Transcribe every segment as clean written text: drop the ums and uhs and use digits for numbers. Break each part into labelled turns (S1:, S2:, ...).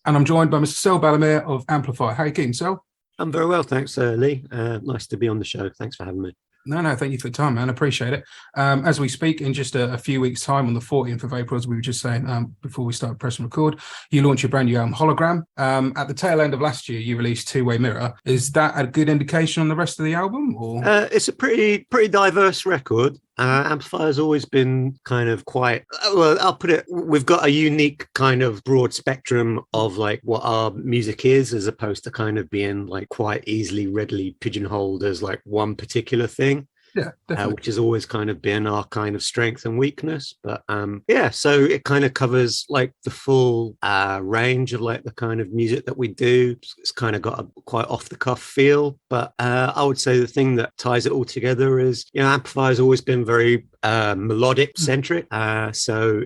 S1: And I'm joined by Mr. Sel Balamir of Amplifier. How are you keeping, Sel?
S2: I'm very well, thanks, Lee. Nice to be on the show. Thanks for having me.
S1: No, thank you for the time, man. I appreciate it. As we speak, in just a few weeks' time, on the 14th of April, as we were just saying before we started pressing record, you launch your brand new album, Hologram. At the tail end of last year, you released Two-Way Mirror. Is that a good indication on the rest of the album? Or
S2: it's a pretty diverse record. Amplifier's always been kind of quite, well, I'll put it, we've got a unique kind of broad spectrum of like what our music is, as opposed to kind of being like quite easily, readily pigeonholed as like one particular thing.
S1: Yeah, definitely.
S2: Which has always kind of been our kind of strength and weakness. But yeah, so it kind of covers like the full range of like the kind of music that we do. It's kind of got a quite off the cuff feel. But I would say the thing that ties it all together is, Amplifier's always been very melodic centric. So,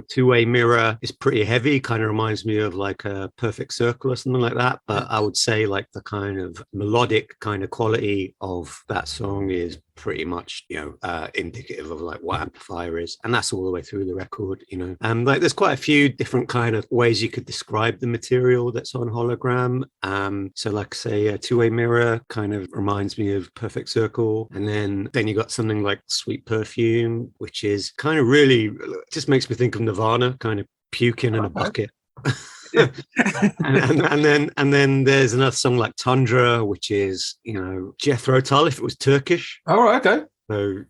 S2: Two-Way Mirror is pretty heavy, kind of reminds me of like a Perfect Circle or something like that. But I would say like the kind of melodic kind of quality of that song is pretty much indicative of like what Amplifier is, and that's all the way through the record. Like there's quite a few different kind of ways you could describe the material that's on Hologram. So like say Two-Way Mirror kind of reminds me of Perfect Circle, and then you got something like Sweet Perfume, which is kind of really just makes me think of Nirvana, kind of puking in a bucket. and then there's another song like Tundra, which is Jethro Tull if it was Turkish.
S1: All right, okay.
S2: So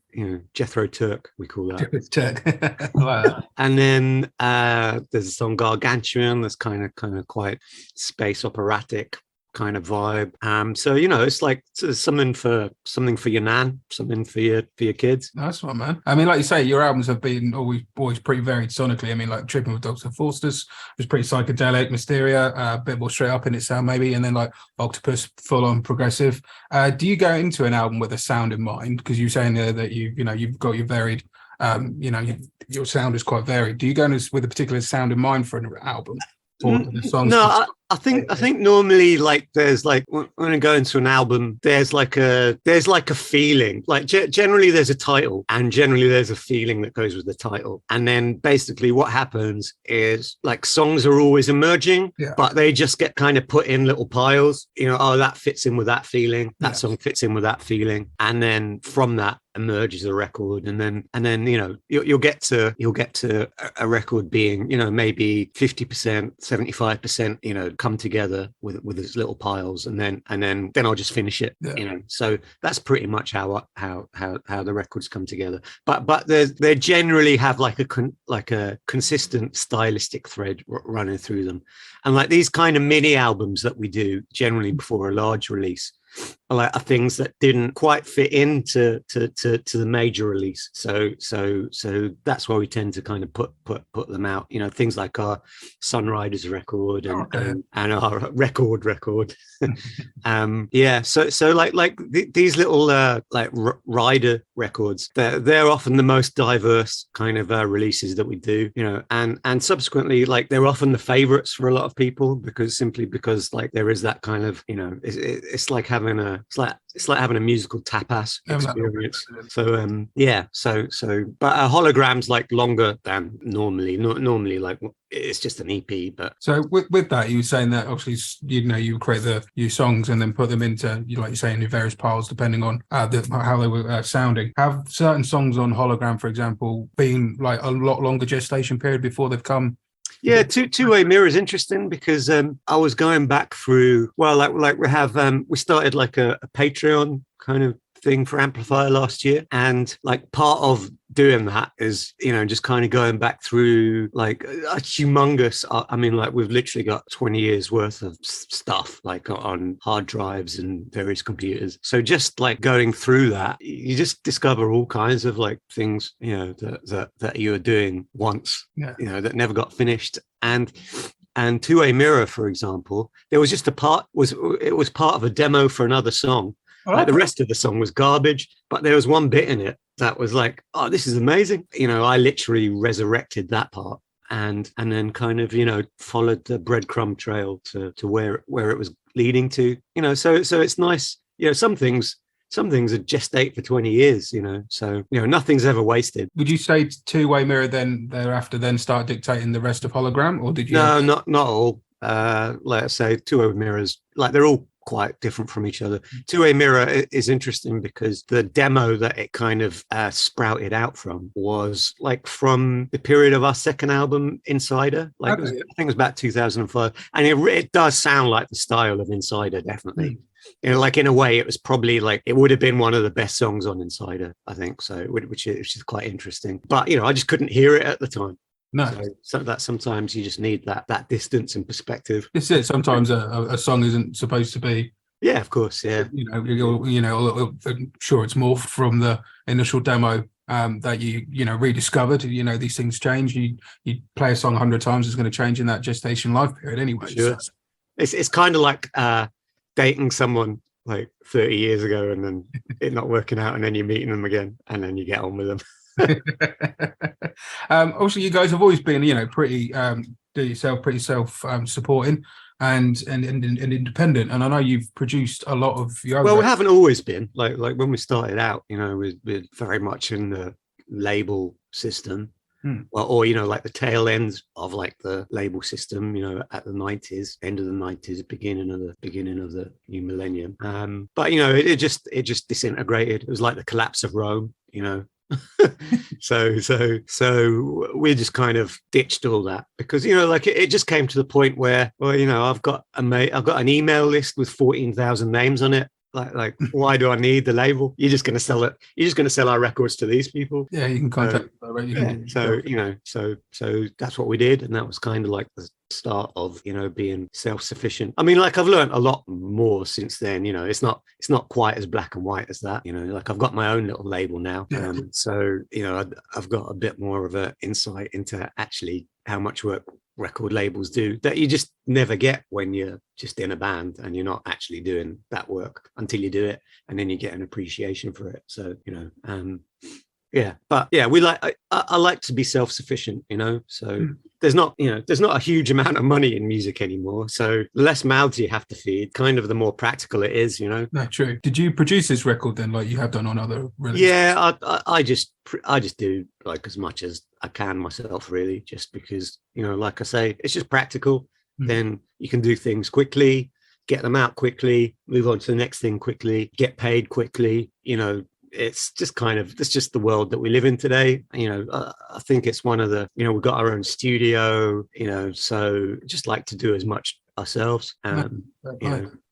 S2: Jethro Turk, we call that.
S1: Turk.
S2: And then there's a song Gargantuan that's kind of quite space operatic kind of vibe. So it's like something for your nan, something for your kids.
S1: That's right, man. I mean, like you say, your albums have been always pretty varied sonically. I mean, like Tripping with Dr. Faustus was pretty psychedelic, Mysteria, a bit more straight up in its sound maybe, and then like Octopus, full on progressive. Do you go into an album with a sound in mind? Because you're saying there that you've got your varied, your sound is quite varied. Do you go in with a particular sound in mind for an album?
S2: No, I think normally like there's like when I go into an album, there's like a feeling. Like generally there's a title, and generally there's a feeling that goes with the title. And then basically what happens is like songs are always emerging, but they just get kind of put in little piles. That fits in with that feeling. That song fits in with that feeling, and then from that emerges a record, and then you'll get to a record being maybe 50%, 75% come together with its little piles, and then I'll just finish it. So that's pretty much how the records come together. But they generally have like a consistent stylistic thread running through them, and like these kind of mini albums that we do generally before a large release are things that didn't quite fit into the major release. So that's why we tend to kind of put them out. Things like our Sunriders record and our record. So like these little like rider records, they're often the most diverse kind of releases that we do. And subsequently like they're often the favorites for a lot of people because like there is that kind of it's like having a musical tapas experience. So but a hologram's like longer than normally like it's just an EP. But
S1: so with that, you were saying that obviously you create the new songs and then put them into like you say in your various piles depending on how they were sounding. Have certain songs on Hologram, for example, been like a lot longer gestation period before they've come?
S2: Yeah, Two-Way Mirror is interesting because I was going back through, well, like we have, we started like a Patreon kind of thing for Amplifier last year, and like part of doing that is just kind of going back through like a humongous I mean like we've literally got 20 years worth of stuff like on hard drives and various computers, so just like going through that you just discover all kinds of like things that you were doing once that never got finished. And Two-Way Mirror, for example, there was just it was part of a demo for another song. Like the rest of the song was garbage, but there was one bit in it that was like, oh, this is amazing. I literally resurrected that part and then kind of, followed the breadcrumb trail to where it was leading to, so it's nice. Some things are gestate for 20 years, so, nothing's ever wasted.
S1: Would you say Two-Way Mirror then thereafter then start dictating the rest of Hologram, or did you?
S2: No, not all. let's say two-way mirrors, like they're all quite different from each other. Two-way mirror is interesting because the demo that it kind of sprouted out from was like from the period of our second album, Insider. Like
S1: Okay.
S2: I think it was about 2005, and it does sound like the style of Insider, definitely. You know, like in a way, it was probably like it would have been one of the best songs on Insider, I think. So, which is quite interesting. But you know, I just couldn't hear it at the time.
S1: No,
S2: So that sometimes you just need that distance and perspective.
S1: it's it. Sometimes a song isn't supposed to be.
S2: Yeah, of course. Yeah.
S1: I'm sure it's more from the initial demo that you rediscovered. You know, these things change. You play a song 100 times, it's going to change in that gestation life period anyway.
S2: Sure.
S1: So.
S2: It's kind of like dating someone like 30 years ago and then it not working out, and then you're meeting them again and then you get on with them.
S1: Also, you guys have always been, pretty pretty self supporting and independent. And I know you've produced a lot of your own.
S2: Well, we haven't always been like when we started out, we're very much in the label system. Well, or like the tail ends of like the label system, at the 90s, end of the 90s, beginning of the new millennium. But it just disintegrated. It was like the collapse of Rome, so we just kind of ditched all that because like it just came to the point where, well, I've got an email list with 14,000 names on it. Like why do I need the label? You're just going to sell it. You're just going to sell our records to these people.
S1: Yeah, you can contact.
S2: So that's what we did, and that was kind of like the start of being self-sufficient. I mean, like I've learned a lot more since then. It's not quite as black and white as that. Like I've got my own little label now, so I've got a bit more of an insight into actually how much work record labels do that you just never get when you're just in a band and you're not actually doing that work until you do it, and then you get an appreciation for it. So I like to be self-sufficient, so there's not a huge amount of money in music anymore, so the less mouths you have to feed, kind of the more practical it is. No,
S1: true. Did you produce this record then, like you have done on other releases?
S2: Yeah, I just do like as much as I can myself, really, just because like I say, it's just practical. Then you can do things quickly, get them out quickly, move on to the next thing quickly, get paid quickly. It's just the world that we live in today. I think it's one of the, we've got our own studio, so just like to do as much ourselves.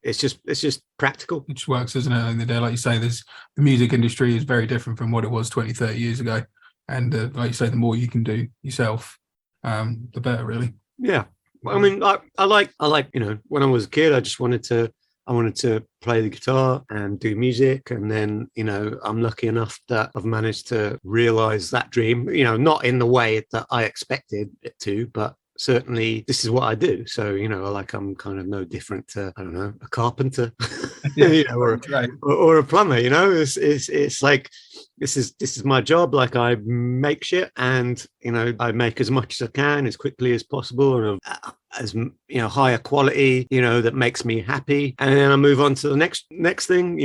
S2: It's just practical.
S1: It just works, isn't it? In the day, like you say, the music industry is very different from what it was 20, 30 years ago. And like you say, the more you can do yourself, the better, really.
S2: Yeah. I mean, I like, when I was a kid, I wanted to play the guitar and do music. And then, I'm lucky enough that I've managed to realize that dream, not in the way that I expected it to, but certainly this is what I do. So, I'm kind of no different to, I don't know, a carpenter or a plumber, it's like, this is my job. Like I make shit and, I make as much as I can as quickly as possible and as higher quality, that makes me happy. And then I move on to the next thing,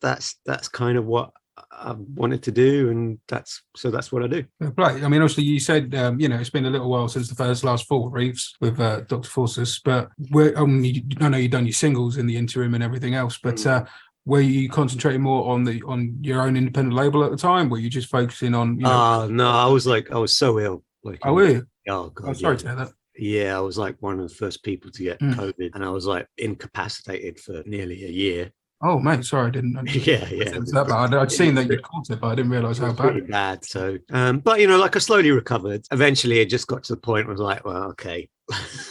S2: that's kind of what I wanted to do, and that's what I do.
S1: Right. I mean, obviously, you said it's been a little while since the last four reefs with Dr. Forces, but I know you've done your singles in the interim and everything else, but were you concentrating more on your own independent label at the time? Were you just focusing on?
S2: No, I was so ill. Like,
S1: oh, were you?
S2: Oh God,
S1: I'm sorry to hear that.
S2: Yeah, I was like one of the first people to get COVID, and I was like incapacitated for nearly a year.
S1: Oh, mate, sorry, I didn't.
S2: Yeah.
S1: It was that bad. I'd seen that you'd caught it, but I didn't realise how bad.
S2: Pretty bad. So, but like I slowly recovered. Eventually, it just got to the point where I was like, well, okay,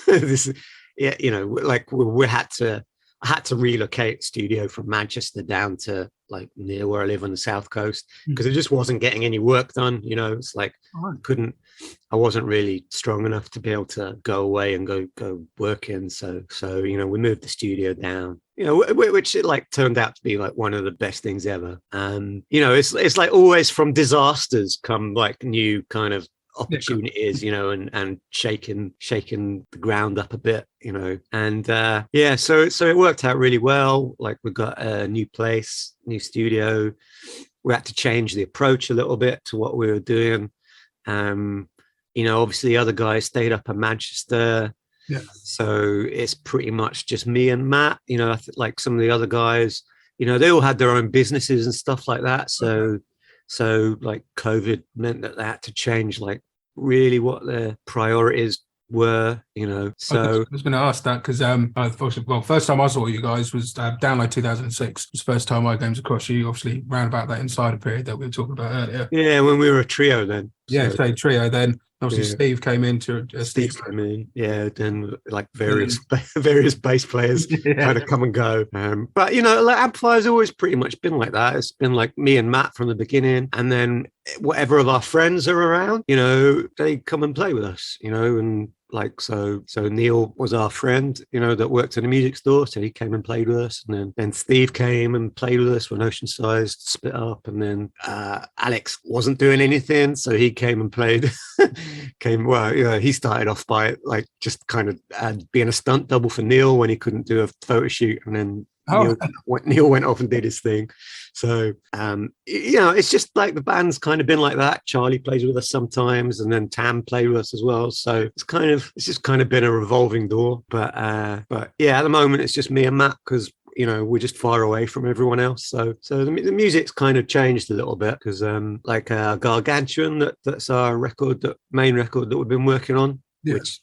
S2: this is, like I had to relocate studio from Manchester down to like near where I live on the south coast because it just wasn't getting any work done. It's like I wasn't really strong enough to be able to go away and go working. So we moved the studio down. Which it like turned out to be like one of the best things ever. It's like always from disasters come like new kind of opportunities, and shaking the ground up a bit, and so it worked out really well. Like we got a new place, new studio. We had to change the approach a little bit to what we were doing. Obviously the other guys stayed up in Manchester.
S1: Yeah.
S2: So it's pretty much just me and Matt. Like some of the other guys, they all had their own businesses and stuff like that. So like COVID meant that they had to change like really what their priorities were, so
S1: I was going to ask that because first time I saw you guys was Download 2006. It was the first time I came across you, obviously round about that insider period that we were talking about earlier.
S2: Yeah, when we were a trio then.
S1: So trio then. Obviously,
S2: Yeah.
S1: Steve came in to
S2: Steve came in, then like various bass players kind of come and go. But like Amplifier's always pretty much been like that. It's been like me and Matt from the beginning, and then whatever of our friends are around, they come and play with us, and like so Neil was our friend, that worked in a music store, so he came and played with us, and then Steve came and played with us when Oceanside split up, and then Alex wasn't doing anything, so he came and played. He started off by like just kind of being a stunt double for Neil when he couldn't do a photo shoot, and then Neil went off and did his thing. So it's just like the band's kind of been like that. Charlie plays with us sometimes, and then Tam played with us as well. So it's just kind of been a revolving door. But yeah, at the moment it's just me and Matt because we're just far away from everyone else. So the music's kind of changed a little bit because like Gargantuan, that's our main record that we've been working on, which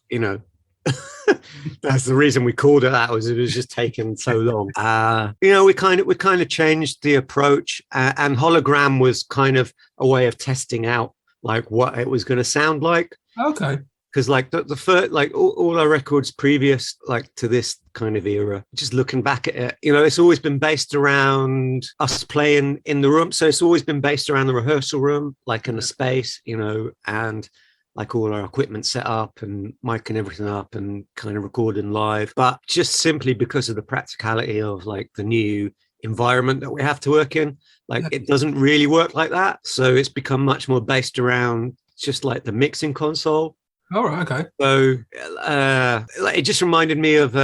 S2: that's the reason we called it that, was it was just taking so long. We kind of changed the approach, and Hologram was kind of a way of testing out like what it was going to sound like.
S1: Okay.
S2: Because like the first, like all our records previous like to this kind of era, just looking back at it, it's always been based around us playing in the room. So it's always been based around the rehearsal room, like in a space, and like all our equipment set up and mic and everything up and kind of recording live. But just simply because of the practicality of like the new environment that we have to work in, like it doesn't really work like that. So it's become much more based around just like the mixing console.
S1: All right, okay.
S2: So it just reminded me of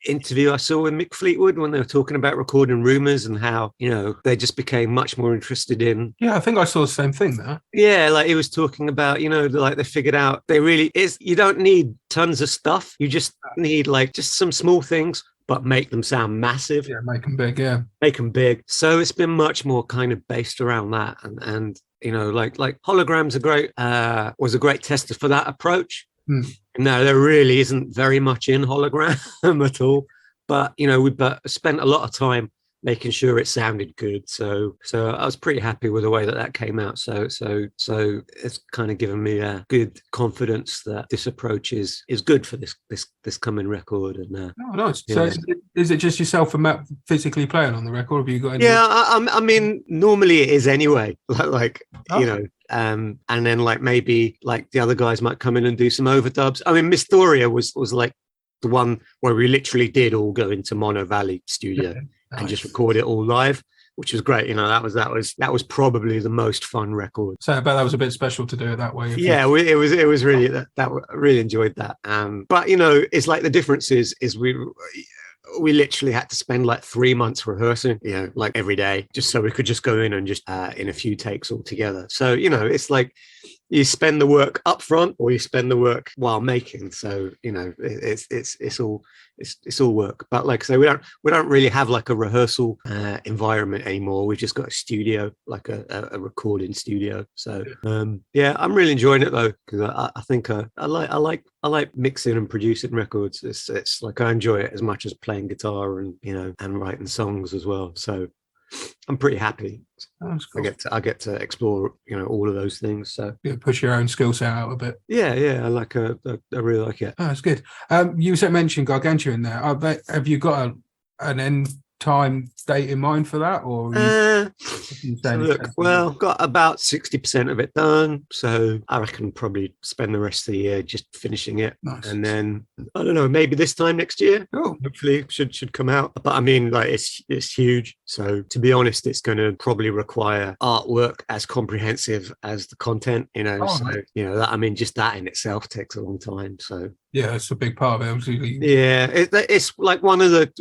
S2: interview I saw with Mick Fleetwood when they were talking about recording Rumours and how they just became much more interested in.
S1: Yeah, I think I saw the same thing there.
S2: Yeah, like he was talking about like they figured out you don't need tons of stuff, you just need like just some small things, but make them sound massive.
S1: Yeah, make them big. Yeah,
S2: make them big. So it's been much more kind of based around that, and like Holograms was a great tester for that approach. No, there really isn't very much in Hologram at all, but we spent a lot of time making sure it sounded good. So I was pretty happy with the way that came out. So it's kind of given me a good confidence that this approach is good for this coming record. And
S1: nice. So is it just yourself and Matt physically playing on the record? Have you got any?
S2: Yeah, I mean, normally it is anyway. And then like maybe like the other guys might come in and do some overdubs. I mean, Mystoria was like the one where we literally did all go into Mono Valley studio and just record it all live, which was great. That was probably the most fun record.
S1: So I bet that was a bit special to do it that way.
S2: Yeah, it was really that I really enjoyed that. But it's like the difference is we literally had to spend like 3 months rehearsing, like every day, just so we could just go in and just in a few takes all together. So it's like you spend the work up front or you spend the work while making. So it's all work. But like I say, we don't really have like a rehearsal environment anymore. We've just got a studio, like a recording studio. So yeah, I'm really enjoying it though, because I think I like mixing and producing records. It's like I enjoy it as much as playing guitar and and writing songs as well. So I'm pretty happy. Cool. I get to explore all of those things. So
S1: push your own skill set out a bit.
S2: Yeah, I really like it.
S1: Oh, that's good. You mentioned Gargantuan there. Have you got an end time date in mind for that, or
S2: got about 60% of it done, so I reckon probably spend the rest of the year just finishing it. Nice. And then I don't know, maybe this time next year, hopefully should come out. But I mean, like it's huge, so to be honest, it's going to probably require artwork as comprehensive as the content, that, I mean, just that in itself takes a long time. So
S1: yeah, it's a big part of it. Obviously.
S2: Yeah, it's like one of the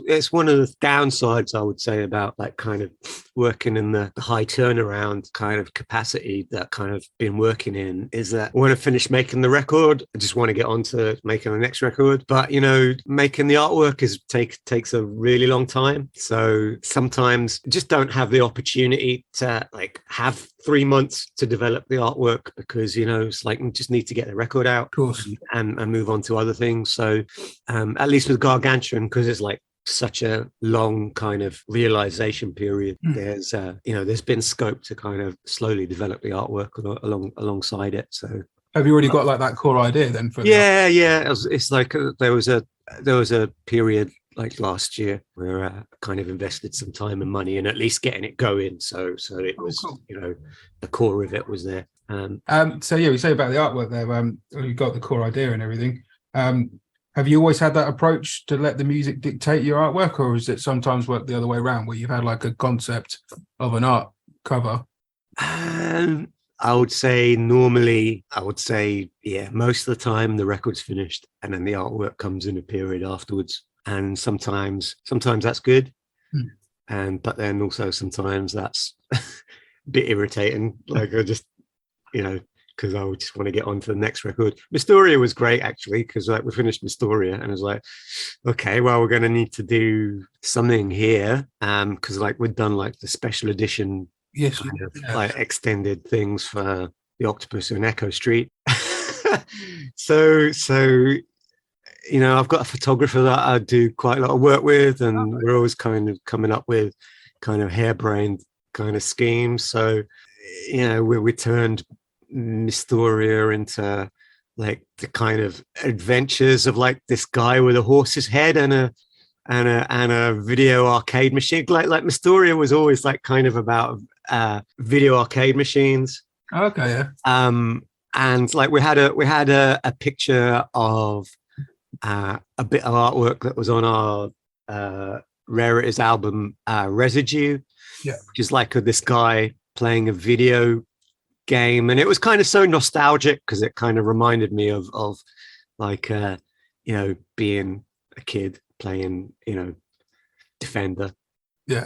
S2: downsides, I would say, say about like kind of working in the high turnaround kind of capacity that kind of been working in is that when I finish making the record, I just want to get on to making the next record. But, you know, making the artwork takes a really long time. So sometimes just don't have the opportunity to like have 3 months to develop the artwork because, you know, it's like we just need to get the record out,
S1: Of course.
S2: and move on to other things. So at least with Gargantuan, because it's like such a long kind of realization period, there's there's been scope to kind of slowly develop the artwork alongside it. So
S1: have you already got like that core idea then for
S2: it's like there was a period like last year where I kind of invested some time and money in at least getting it going, so it was
S1: cool.
S2: You know, the core of it was there.
S1: So yeah, we say about the artwork there, you got the core idea and everything. Have you always had that approach to let the music dictate your artwork, or is it sometimes worked the other way around where you've had like a concept of an art cover?
S2: I would say most of the time the record's finished and then the artwork comes in a period afterwards, and sometimes that's good, but then also sometimes that's a bit irritating, like I just, you know, because I would just want to get on to the next record. Mystoria was great, actually, because like we finished Mystoria and I was like, okay, well, we're going to need to do something here, because like we'd done like the special edition, like extended things for the Octopus and Echo Street. so you know, I've got a photographer that I do quite a lot of work with, and we're always kind of coming up with kind of harebrained kind of schemes. So, you know, we turned Mystoria into like the kind of adventures of like this guy with a horse's head and a video arcade machine. Like Mystoria was always like kind of about video arcade machines.
S1: Okay, yeah.
S2: And like we had a picture of a bit of artwork that was on our Rarities album, Residue, which is like this guy playing a video game, and it was kind of so nostalgic because it kind of reminded me of like you know, being a kid playing, you know, Defender. You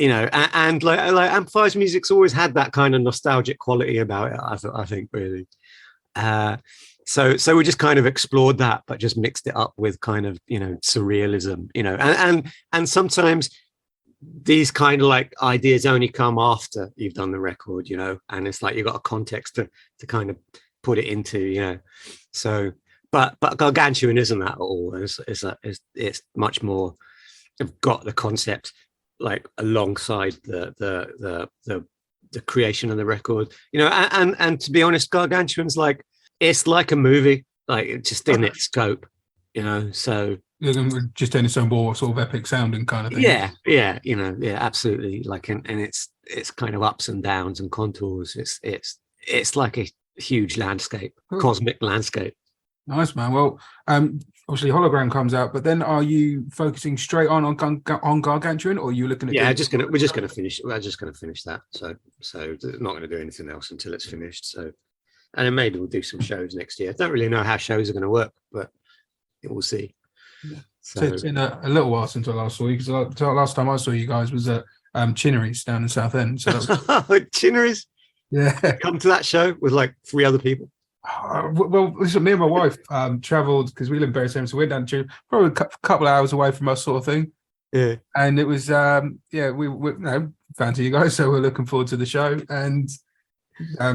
S2: know, and like Amplifier's music's always had that kind of nostalgic quality about it, I think really. So we just kind of explored that, but just mixed it up with kind of, you know, surrealism, you know, and sometimes these kind of like ideas only come after you've done the record, you know, and it's like you've got a context to kind of put it into, you know. So but Gargantuan isn't that at all. It's much more, I've got the concept like alongside the creation of the record, you know, and to be honest, Gargantuan's like, it's like a movie, like just in its scope, you know. So
S1: just in its own more sort of epic sounding kind of thing.
S2: Yeah, you know, yeah, absolutely. Like, and it's kind of ups and downs and contours. It's like a huge landscape, cosmic landscape.
S1: Nice, man. Well, obviously Hologram comes out, but then are you focusing straight on Gargantuan, or are you looking at?
S2: Yeah, we're just gonna finish that. So not gonna do anything else until it's finished. So, and then maybe we'll do some shows next year. Don't really know how shows are going to work, but we'll see.
S1: Yeah. So it's been a little while since I last saw you, because last time I saw you guys was at Chinnerys down in Southend. So
S2: Chinnerys,
S1: yeah,
S2: come to that show with like 3 other people.
S1: Well, listen, me and my wife travelled, because we live in Bury St, so we're down to probably a couple of hours away from us, sort of thing.
S2: Yeah,
S1: and it was we you know, fancy you guys, so we're looking forward to the show. And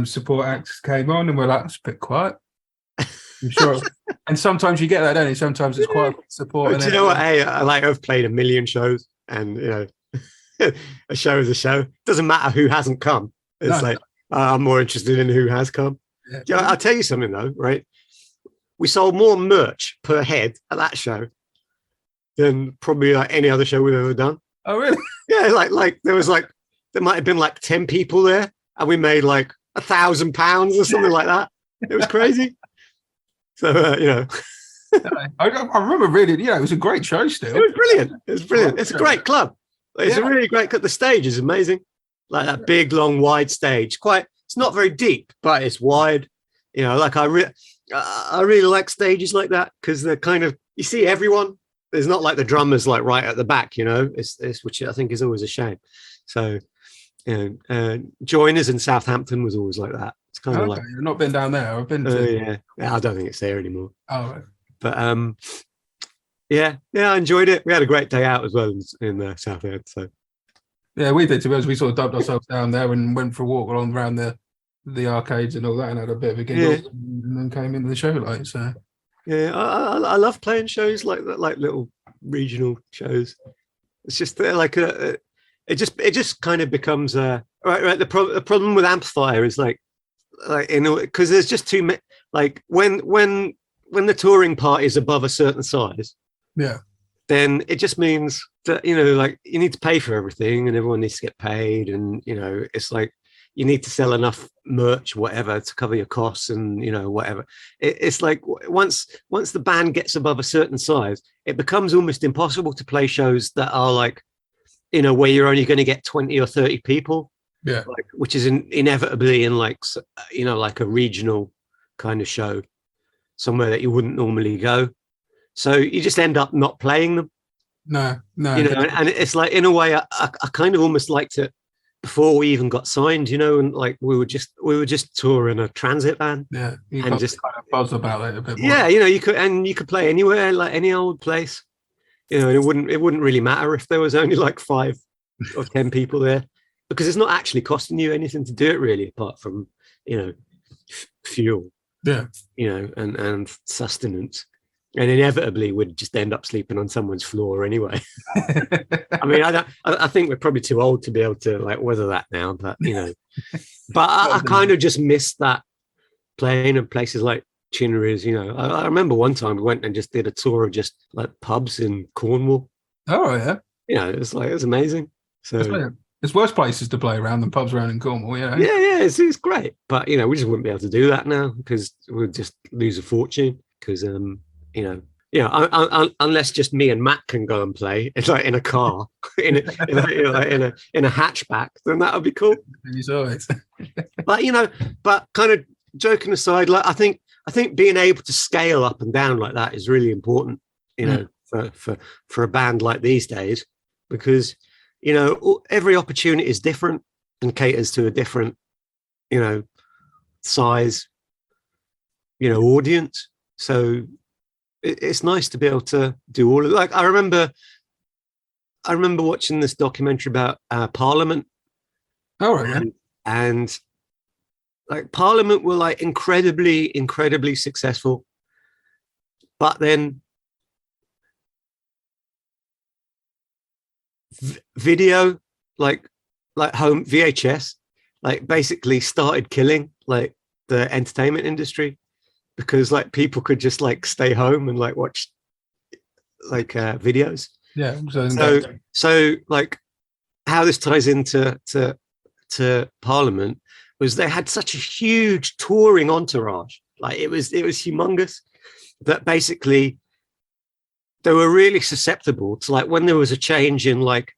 S1: support acts came on, and we're like, it's a bit quiet. I'm sure. And sometimes you get that, don't you? Sometimes it's quite support.
S2: Do you know what? Hey, I've played a million shows, and you know, a show is a show. Doesn't matter who hasn't come. It's like I'm more interested in who has come. Yeah. I'll tell you something though, right? We sold more merch per head at that show than probably like any other show we've ever done.
S1: Oh, really?
S2: Yeah, like there might have been like 10 people there, and we made like £1,000 or something like that. It was crazy. So you know,
S1: I remember really, you know, it was a great show still.
S2: It was brilliant. It's a great club. It's a really great club. The stage is amazing. Like that big, long, wide stage. It's not very deep, but it's wide. You know, like I really like stages like that, because they're kind of, you see everyone, there's not like the drummers like right at the back, you know. It's which I think is always a shame. So, Joiners in Southampton was always like that. It's kind of like,
S1: I've not been down there. I've been to.
S2: yeah. I don't think it's there anymore.
S1: Oh, right.
S2: But yeah, I enjoyed it. We had a great day out as well in Southend. So
S1: Yeah, we did. To be honest, we sort of dumped ourselves down there and went for a walk along around the arcades and all that, and had a bit of a giggle, and then came into the show like so.
S2: Yeah, I love playing shows like that, like little regional shows. It's just like it just kind of becomes right. The problem with Amplifier is like because there's just too many. Like when the touring part is above a certain size, then it just means that like you need to pay for everything, and everyone needs to get paid, and it's like you need to sell enough merch, whatever, to cover your costs, and whatever. It's like once the band gets above a certain size, it becomes almost impossible to play shows that are like where you're only going to get 20 or 30 people, which is inevitably in like like a regional kind of show somewhere that you wouldn't normally go. So you just end up not playing them.
S1: No.
S2: And it's like, in a way, I kind of almost liked it before we even got signed, and like we were just touring a transit van.
S1: Yeah, you
S2: and
S1: got
S2: just
S1: kind of buzz about it a bit more.
S2: Yeah, you could play anywhere, like any old place. And it wouldn't really matter if there was only like 5 or 10 people there, because it's not actually costing you anything to do it really, apart from fuel.
S1: Yeah.
S2: And sustenance. And inevitably we'd just end up sleeping on someone's floor anyway. I mean, I think we're probably too old to be able to like weather that now, but but I kind of just miss that playing in places like Chinnerys. I remember one time we went and just did a tour of just like pubs in Cornwall.
S1: Oh yeah.
S2: It was amazing. So
S1: there's worse places to play around than pubs around in Cornwall. Yeah,
S2: it's great, but we just wouldn't be able to do that now because we'd just lose a fortune. Because unless just me and Matt can go and play, it's like in a car, in a hatchback, then that would be cool.
S1: You saw it.
S2: but kind of joking aside, like I think being able to scale up and down like that is really important, for a band like these days, because every opportunity is different and caters to a different size audience. So it's nice to be able to do all of it. Like I remember watching this documentary about Parliament.
S1: Oh right.
S2: And like Parliament were like incredibly successful, but then video, like home VHS, like basically started killing like the entertainment industry, because like people could just like stay home and like watch like videos.
S1: Yeah.
S2: So like how this ties into Parliament was they had such a huge touring entourage. Like it was humongous, that basically they were really susceptible to like when there was a change in like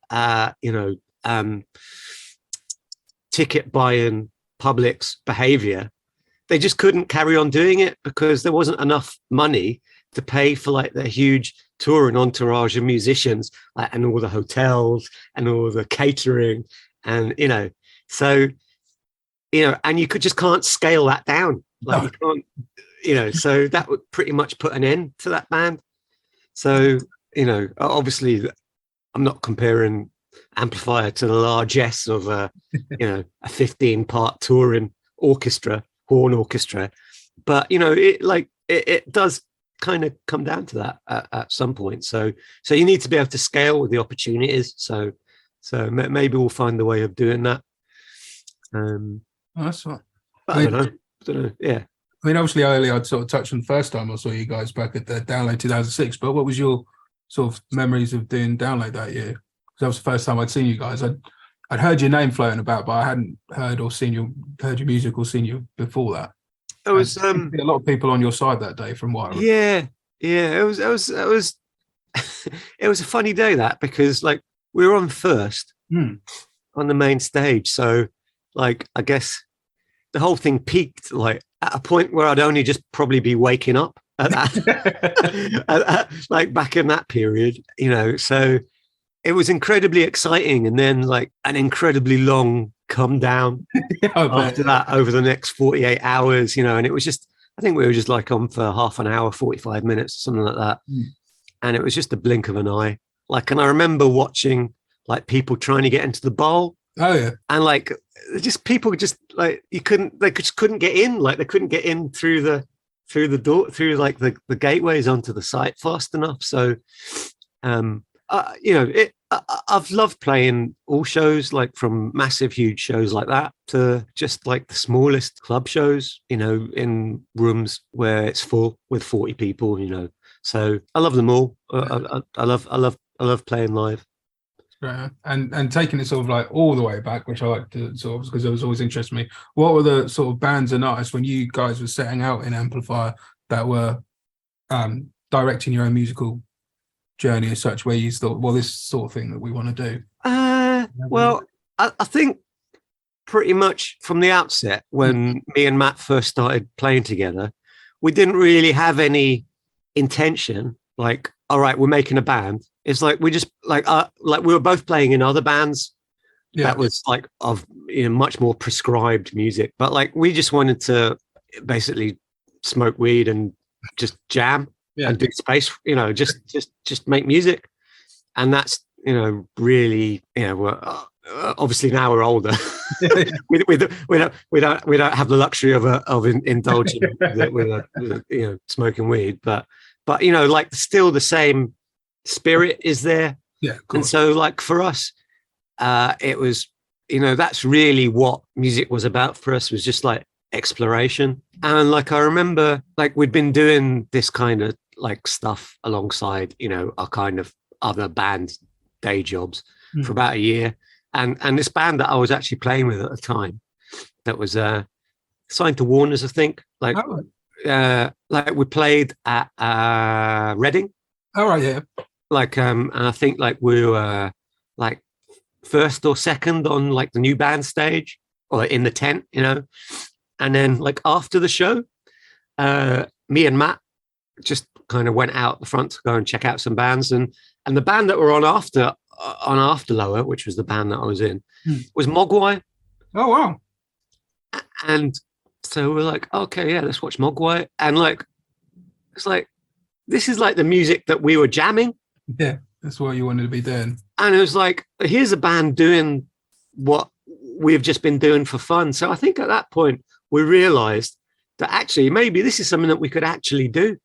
S2: ticket buying public's behavior, they just couldn't carry on doing it because there wasn't enough money to pay for like the huge touring entourage of musicians, and all the hotels and all the catering, and so and you just can't scale that down. Like you can't, so that would pretty much put an end to that band. So obviously I'm not comparing Amplifier to the largesse of a 15-part touring orchestra, horn orchestra, but it does kind of come down to that at some point. So you need to be able to scale with the opportunities. So maybe we'll find the way of doing that.
S1: That's right.
S2: I don't know. Yeah.
S1: I mean, obviously, earlier I'd sort of touched on the first time I saw you guys back at the Download 2006. But what was your sort of memories of doing Download that year? Because that was the first time I'd seen you guys. I'd heard your name floating about, but I hadn't heard your music or seen you before that.
S2: There was
S1: a lot of people on your side that day, from what I remember.
S2: Yeah. It was it was a funny day, that, because like we were on first on the main stage. So like I guess the whole thing peaked like at a point where I'd only just probably be waking up like back in that period, you know. So it was incredibly exciting, and then like an incredibly long come down after that over the next 48 hours, you know. And it was just, I think we were just like on for half an hour, 45 minutes, something like that. And it was just a blink of an eye. Like, and I remember watching like people trying to get into the bowl.
S1: Oh yeah.
S2: And like just people just like they just couldn't get in. Like they couldn't get in through the door, through like the gateways onto the site fast enough. So you know, I've loved playing all shows, like from massive, huge shows like that to just like the smallest club shows, you know, in rooms where it's full with 40 people, you know. So I love them all. I love playing live.
S1: Right. And taking it sort of like all the way back, which I like to sort of, because it was always interesting me. What were the sort of bands and artists when you guys were setting out in Amplifier that were directing your own musical journey as such, where you thought, well, this sort of thing that we want to do?
S2: Well, I think pretty much from the outset, when me and Matt first started playing together, we didn't really have any intention, like, all right, we're making a band. It's like we just like we were both playing in other bands that was like of, you know, much more prescribed music, but like we just wanted to basically smoke weed and just jam and do space, you know, just make music. And that's, you know, really, you know, we're obviously now we're older. we don't have the luxury of indulging with you know, smoking weed, but you know, like still the same spirit is there.
S1: Yeah, cool.
S2: And so like for us, it was, you know, that's really what music was about for us, was just like exploration. And like I remember like we'd been doing this kind of like stuff alongside, you know, our kind of other band day jobs for about a year. And this band that I was actually playing with at the time, that was signed to Warner's, I think. Like we played at Reading.
S1: Oh right, yeah.
S2: Like and I think like we were like first or second on like the new band stage or in the tent, you know. And then like after the show, me and Matt just kind of went out the front to go and check out some bands, and the band that were on Afterlower, which was the band that I was in, was Mogwai.
S1: Oh wow.
S2: And so we're like, okay, yeah, let's watch Mogwai. And like it's like this is like the music that we were jamming.
S1: Yeah, that's what you wanted to be doing.
S2: And it was like, here's a band doing what we've just been doing for fun. So I think at that point we realized that actually maybe this is something that we could actually do.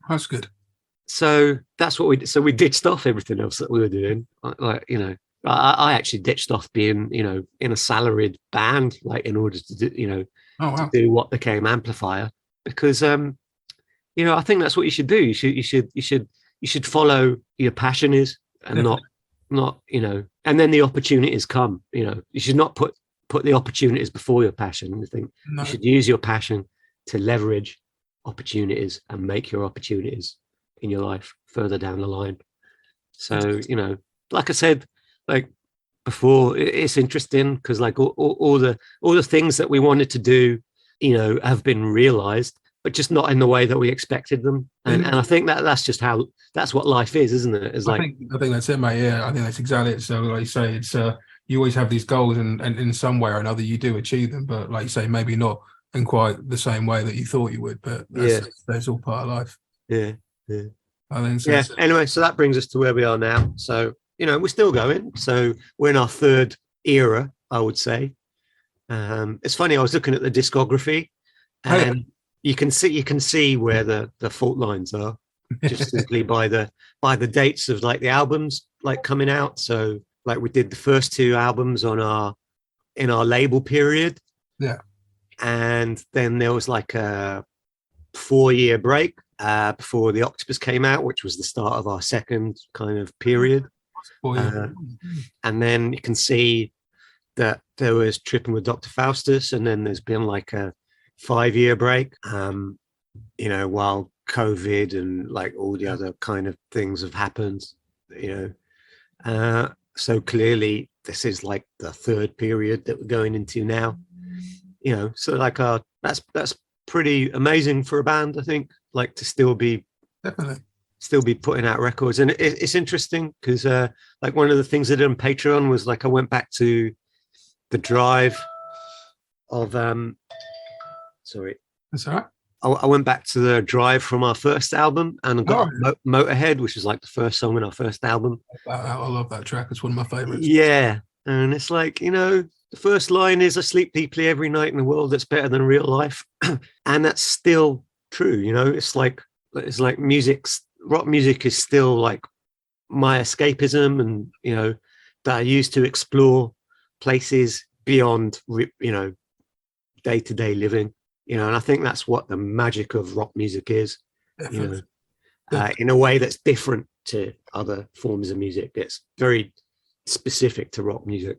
S1: That's good.
S2: So that's what we ditched off everything else that we were doing. Like, you know, I actually ditched off being, you know, in a salaried band, like in order to do, you know, to do what became Amplifier, because you know, I think that's what you should do. You should follow your passion is, and not, you know, and then the opportunities come. You know, you should not put the opportunities before your passion. I think you should use your passion to leverage opportunities and make your opportunities in your life further down the line. So, you know, like I said, like before, it's interesting because like all the things that we wanted to do, you know, have been realized, but just not in the way that we expected them. And I think that's what life is, isn't it? It's like,
S1: I think that's it, mate. Yeah, I think that's exactly it. So like you say, it's you always have these goals, and in some way or another you do achieve them, but like you say, maybe not in quite the same way that you thought you would, but that's all part of life.
S2: Yeah.
S1: I think so.
S2: Yeah. Anyway, so that brings us to where we are now. So, you know, we're still going. So we're in our third era, I would say. It's funny, I was looking at the discography, and you can see where the fault lines are, just simply by the dates of like the albums like coming out. So like we did the first two albums in our label period.
S1: Yeah. And
S2: then there was like a 4-year break before The Octopus came out, which was the start of our second kind of period. And then you can see that there was Tripping with Dr. Faustus, and then there's been like a 5-year break, you know, while COVID and like all the other kind of things have happened, you know. So clearly this is like the third period that we're going into now, you know. So like that's pretty amazing for a band, I think. like to still be
S1: Definitely.
S2: putting out records. And it's interesting because like one of the things I did on Patreon was like I went back to the drive of sorry,
S1: That's all right.
S2: I went back to the drive from our first album and I got Motorhead, which was like the first song in our first album.
S1: I love that track. It's one of my favorites.
S2: Yeah. And it's like, the first line is I sleep deeply every night in a world that's better than real life. And that's still true. It's like rock music is still like my escapism, and, that I use to explore places beyond, day-to-day living. And I think that's what the magic of rock music is, in a way that's different to other forms of music. It's very specific to rock music.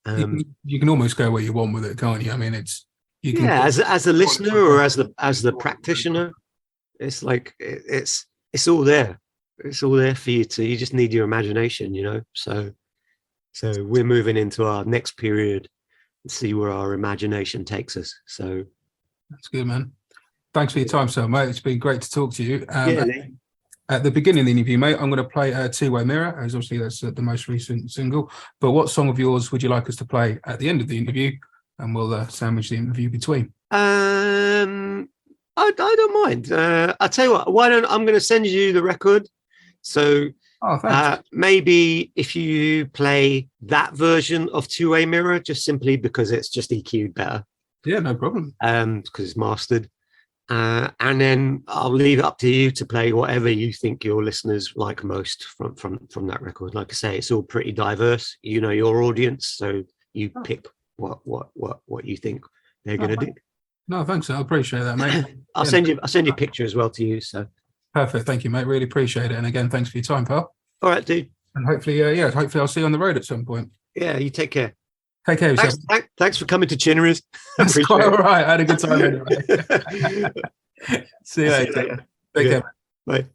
S1: You can almost go where you want with it, can't you? I mean, as
S2: a listener or as the practitioner, it's like it's all there. It's all there for you you just need your imagination, So we're moving into our next period and see where our imagination takes us. So
S1: that's good, man. Thanks for your time, Sel, mate. It's been great to talk to you.
S2: Yeah.
S1: At the beginning of the interview, mate, I'm going to play Two-Way Mirror, as obviously that's the most recent single. But what song of yours would you like us to play at the end of the interview? And we'll sandwich the interview between.
S2: I don't mind. I'll tell you what, I'm going to send you the record. So maybe if you play that version of Two-Way Mirror, just simply because it's just EQ'd better.
S1: Yeah, no problem.
S2: Because it's mastered. And then I'll leave it up to you to play whatever you think your listeners like most from that record. Like I say, it's all pretty diverse. Your audience, so you pick what you think they're going to do.
S1: No, thanks. I appreciate that, mate.
S2: I'll send you a picture as well to you. So
S1: perfect. Thank you, mate. Really appreciate it. And again, thanks for your time, pal.
S2: All right, dude.
S1: And hopefully, hopefully I'll see you on the road at some point.
S2: Yeah, you take care.
S1: Take care of yourself.
S2: Thanks for coming to Chinnerys.
S1: That's quite all right. I had a good time anyway. See you later. Take care.
S2: Bye.